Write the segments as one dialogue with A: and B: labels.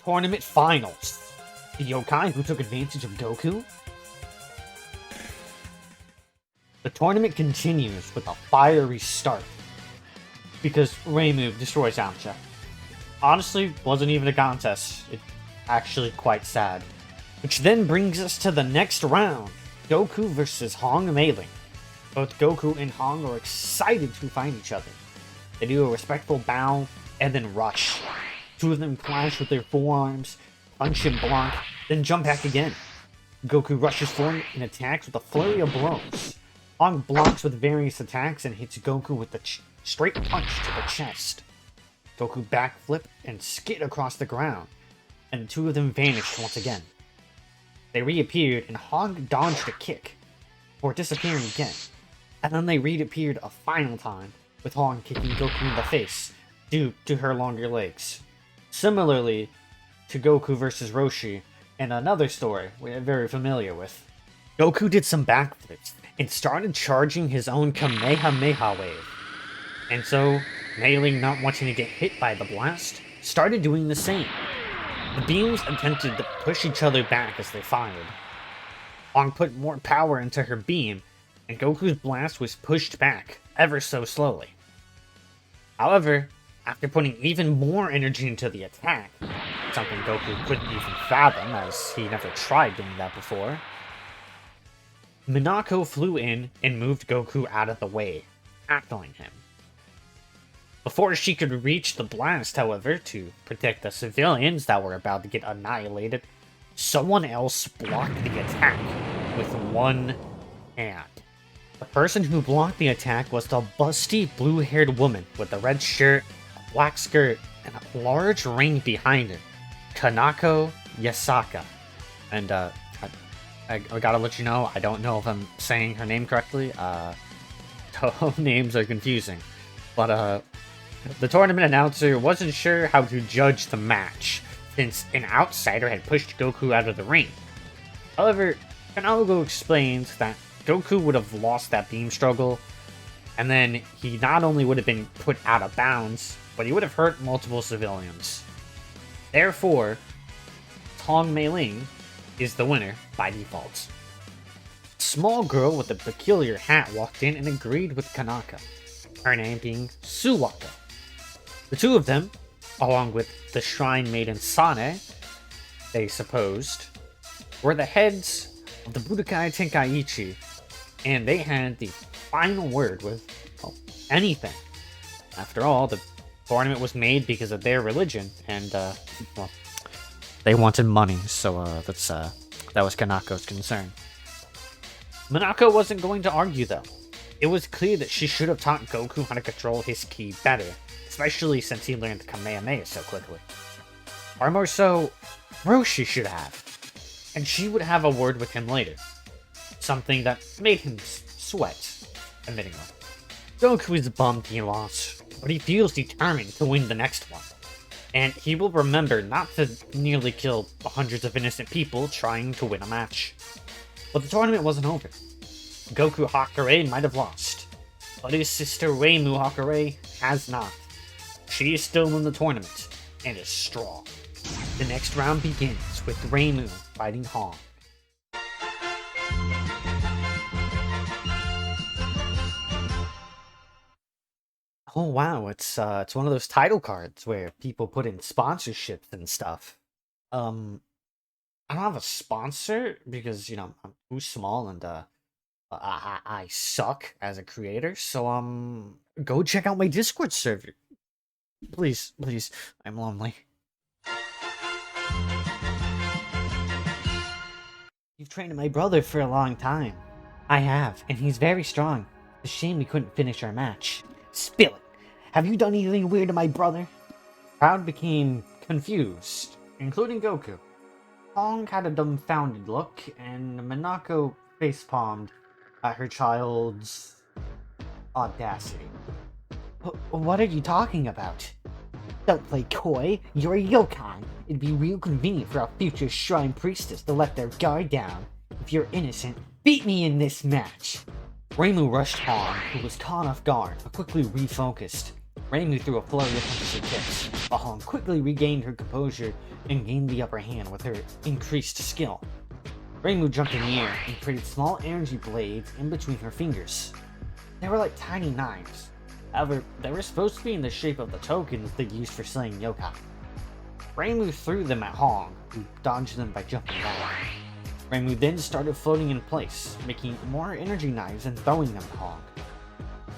A: Tournament Finals. The Youkai who took advantage of Goku. The tournament continues with a fiery start, because Reimu destroys Yamcha. Honestly, wasn't even a contest. It's actually quite sad. Which then brings us to the next round. Goku versus Hong Meiling. Both Goku and Hong are excited to find each other. They do a respectful bow and then rush. Two of them clash with their forearms, punch and block, then jump back again. Goku rushes forward and attacks with a flurry of blows. Hong blocks with various attacks and hits Goku with a straight punch to the chest. Goku backflip and skid across the ground, and the two of them vanished once again. They reappeared and Hong dodged a kick, before disappearing again, and then they reappeared a final time, with Hong kicking Goku in the face, due to her longer legs. Similarly to Goku vs. Roshi, and another story we're very familiar with. Goku did some backflips, and started charging his own Kamehameha wave. And so, Meiling, not wanting to get hit by the blast, started doing the same. The beams attempted to push each other back as they fired. Hong put more power into her beam, and Goku's blast was pushed back, ever so slowly. However, after putting even more energy into the attack, something Goku couldn't even fathom as he never tried doing that before, Minako flew in and moved Goku out of the way, tackling him. Before she could reach the blast, however, to protect the civilians that were about to get annihilated, someone else blocked the attack with one hand. The person who blocked the attack was the busty blue-haired woman with the red shirt, a black skirt, and a large ring behind her, Kanako Yasaka. And I gotta let you know, I don't know if I'm saying her name correctly. Touhou names are confusing. But the tournament announcer wasn't sure how to judge the match, since an outsider had pushed Goku out of the ring. However, Kanako explains that Goku would have lost that beam struggle, and then he not only would have been put out of bounds, but he would have hurt multiple civilians. Therefore, Hong Meiling is the winner by default. A small girl with a peculiar hat walked in and agreed with Kanaka, her name being Suwaka. The two of them, along with the Shrine Maiden Sane, they supposed, were the heads of the Budokai Tenkaichi, and they had the final word with anything. After all, the tournament was made because of their religion, and well, they wanted money, so that was Kanako's concern. Minako wasn't going to argue though. It was clear that she should have taught Goku how to control his ki better, especially since he learned Kamehameha so quickly. Or more so, Roshi should have. And she would have a word with him later. Something that made him sweat, admittingly. Goku is bummed he lost, but he feels determined to win the next one. And he will remember not to nearly kill hundreds of innocent people trying to win a match. But the tournament wasn't over. Goku Hakurei might have lost, but his sister Reimu Hakurei has not. She is still in the tournament, and is strong. The next round begins with Reimu fighting Hong. Oh wow, it's one of those title cards where people put in sponsorships and stuff. I don't have a sponsor because, I'm too small and I suck as a creator. So go check out my Discord server. Please, I'm lonely. You've trained my brother for a long time. I have, and he's very strong. It's a shame we couldn't finish our match. Spill it. Have you done anything weird to my brother? The crowd became confused, including Goku. Hong had a dumbfounded look, and Minako facepalmed at her child's audacity. What are you talking about? Don't play coy. You're a yokai. It'd be real convenient for a future shrine priestess to let their guard down. If you're innocent, beat me in this match. Reimu rushed Hong, who was caught off guard, but quickly refocused. Reimu threw a flurry of punches and kicks, but Hong quickly regained her composure and gained the upper hand with her increased skill. Reimu jumped in the air and created small energy blades in between her fingers. They were like tiny knives. However, they were supposed to be in the shape of the tokens they used for slaying yokai. Reimu threw them at Hong, who dodged them by jumping down. Reimu then started floating in place, making more energy knives and throwing them at Hong.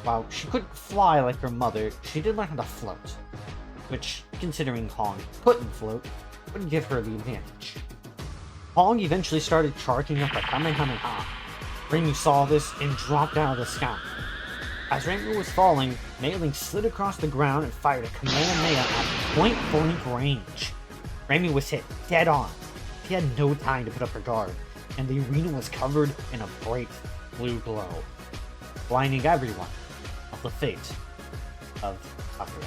A: While she couldn't fly like her mother, she did learn how to float, which, considering Hong couldn't float, would give her the advantage. Hong eventually started charging up a Kamehameha. Reimu saw this and dropped out of the sky. As Reimu was falling, Mei Ling slid across the ground and fired a Kamehameha at point-blank range. Reimu was hit dead on. She had no time to put up her guard, and the arena was covered in a bright blue glow, blinding everyone of the fate of Sakura.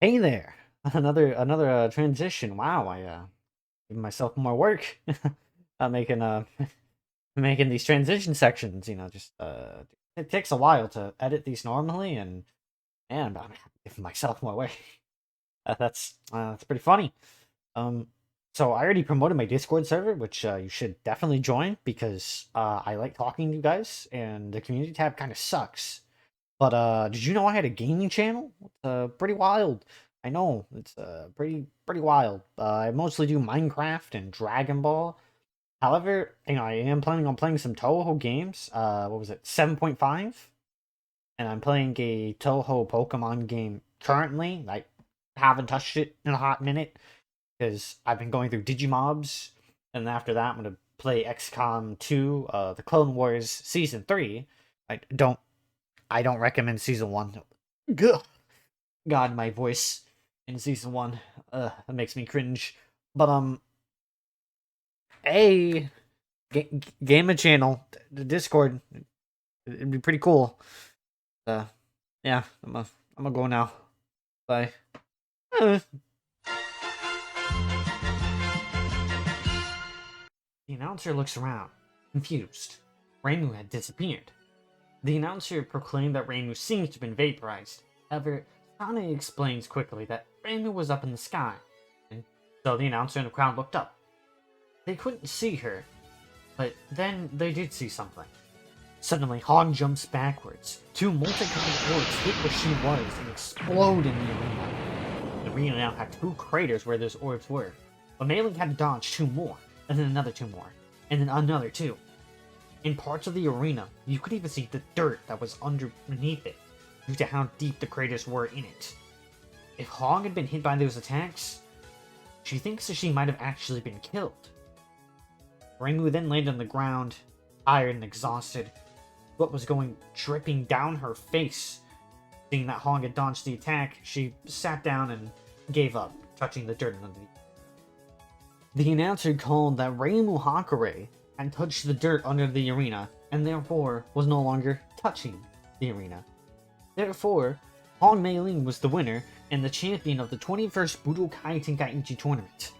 A: Hey there! Another transition. Wow, I giving myself more work. Making making these transition sections. Just it takes a while to edit these normally, and I'm giving myself more work. That's pretty funny. So I already promoted my Discord server, which you should definitely join because I like talking to you guys, and the community tab kind of sucks. But did you know I had a gaming channel? It's pretty wild. I know it's pretty wild. I mostly do Minecraft and Dragon Ball. However, I am planning on playing some Touhou games. What was it, 7.5? And I'm playing a Touhou Pokemon game currently. I haven't touched it in a hot minute because I've been going through Digimobs, and after that, I'm gonna play XCOM 2, the Clone Wars Season 3. I don't recommend Season 1. God, my voice in Season 1, that makes me cringe. But hey, game channel, the Discord, it'd be pretty cool. Yeah, I'm gonna go now. Bye. The announcer looks around, confused. Reimu had disappeared. The announcer proclaimed that Reimu seems to have been vaporized. However, Sane explains quickly that Reimu was up in the sky, and so the announcer and the crowd looked up. They couldn't see her, but then they did see something. Suddenly, Hong jumps backwards. Two multicolored orbs hit where she was and explode in the arena. The arena now had two craters where those orbs were, but Mei Ling had to dodge two more, and then another two more, and then another two. In parts of the arena, you could even see the dirt that was underneath it, due to how deep the craters were in it. If Hong had been hit by those attacks, she thinks that she might have actually been killed. Reimu then landed on the ground, tired and exhausted. What was going dripping down her face. Seeing that Hong had dodged the attack, she sat down and gave up, touching the dirt underneath. The announcer called that Reimu Hakure had touched the dirt under the arena, and therefore was no longer touching the arena. Therefore, Hong Mei Ling was the winner and the champion of the 21st Budokai Tenkaichi tournament.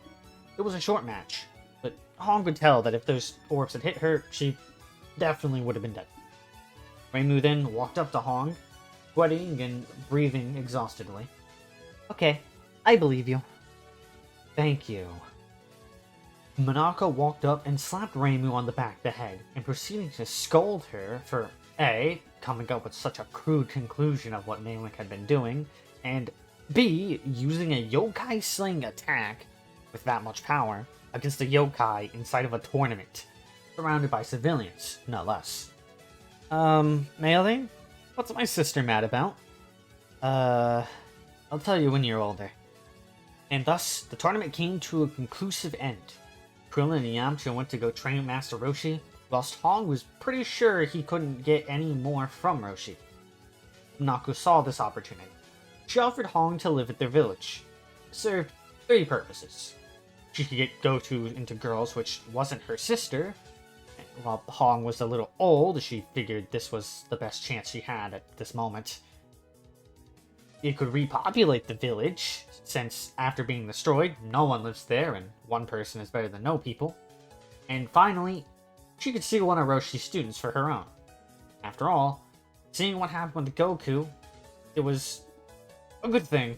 A: It was a short match, but Hong could tell that if those orbs had hit her, she definitely would have been dead. Reimu then walked up to Hong, sweating and breathing exhaustedly. Okay, I believe you. Thank you. Monaka walked up and slapped Reimu on the back of the head, and proceeding to scold her for A, coming up with such a crude conclusion of what Mei Ling had been doing, and B, using a yokai sling attack with that much power against a yokai inside of a tournament, surrounded by civilians, no less. Mei Ling? What's my sister mad about? I'll tell you when you're older. And thus, the tournament came to a conclusive end. Krillin and Yamcha went to go train Master Roshi, whilst Hong was pretty sure he couldn't get any more from Roshi. Naku saw this opportunity. She offered Hong to live at their village. It served three purposes. She could get Goku into girls, which wasn't her sister. While Hong was a little old, she figured this was the best chance she had at this moment. It could repopulate the village, since after being destroyed, no one lives there and one person is better than no people. And finally, she could see one of Roshi's students for her own. After all, seeing what happened with Goku, it was a good thing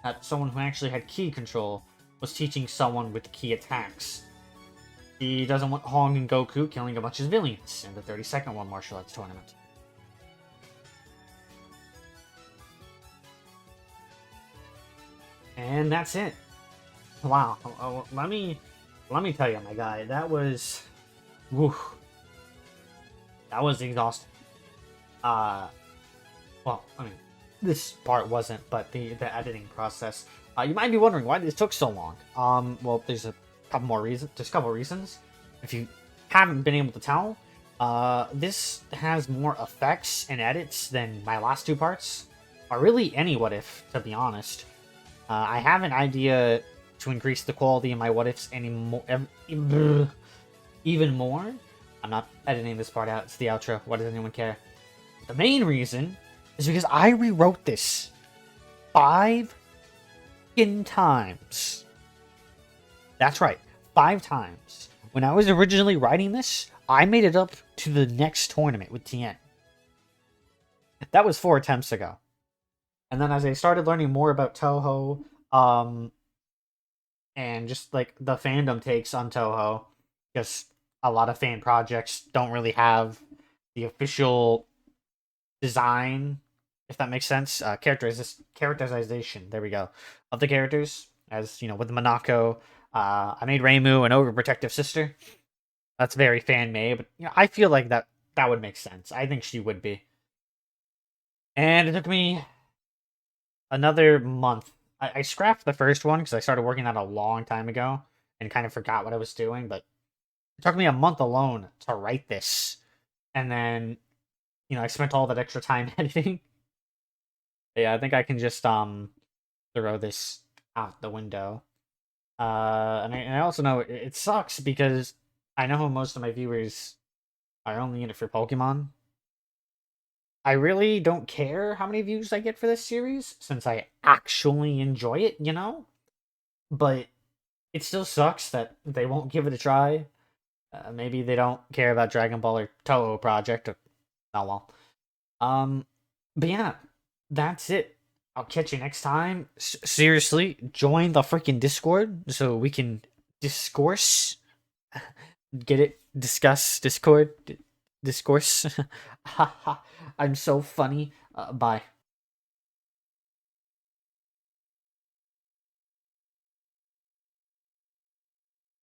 A: that someone who actually had ki control was teaching someone with ki attacks. He doesn't want Hong and Goku killing a bunch of civilians in the 32nd World Martial Arts Tournament. And that's it. Wow. Let me tell you, my guy, that was... Woo. That was exhausting. Well, I mean, this part wasn't, but the editing process. You might be wondering why this took so long. Well, there's a couple more reasons. There's a couple reasons. If you haven't been able to tell, this has more effects and edits than my last two parts, or really any What If, to be honest. I have an idea to increase the quality of my What Ifs even more. I'm not editing this part out. It's the outro. Why does anyone care? The main reason is because I rewrote this 5 times. That's right, 5 times. When I was originally writing this, I made it up to the next tournament with Tien. That was 4 attempts ago. And then as I started learning more about Touhou, and just like the fandom takes on Touhou, because a lot of fan projects don't really have the official design, if that makes sense. Characterization, there we go, of the characters. As you know, with Monaco, I made Reimu an overprotective sister. That's very fan made, but you know, I feel like that would make sense. I think she would be. And it took me another month. I scrapped the first one because I started working on it a long time ago and kind of forgot what I was doing, but it took me a month alone to write this. And then, you know, I spent all that extra time editing. Yeah, I think I can just throw this out the window. And I also know it sucks because I know most of my viewers are only in it for Pokemon. I really don't care how many views I get for this series, since I actually enjoy it, you know? But it still sucks that they won't give it a try. Maybe they don't care about Dragon Ball or Touhou Project. Or, oh well. But yeah, that's it. I'll catch you next time. Seriously, join the freaking Discord so we can discourse. Get it? Discuss Discord. Discourse. I'm so funny. Bye.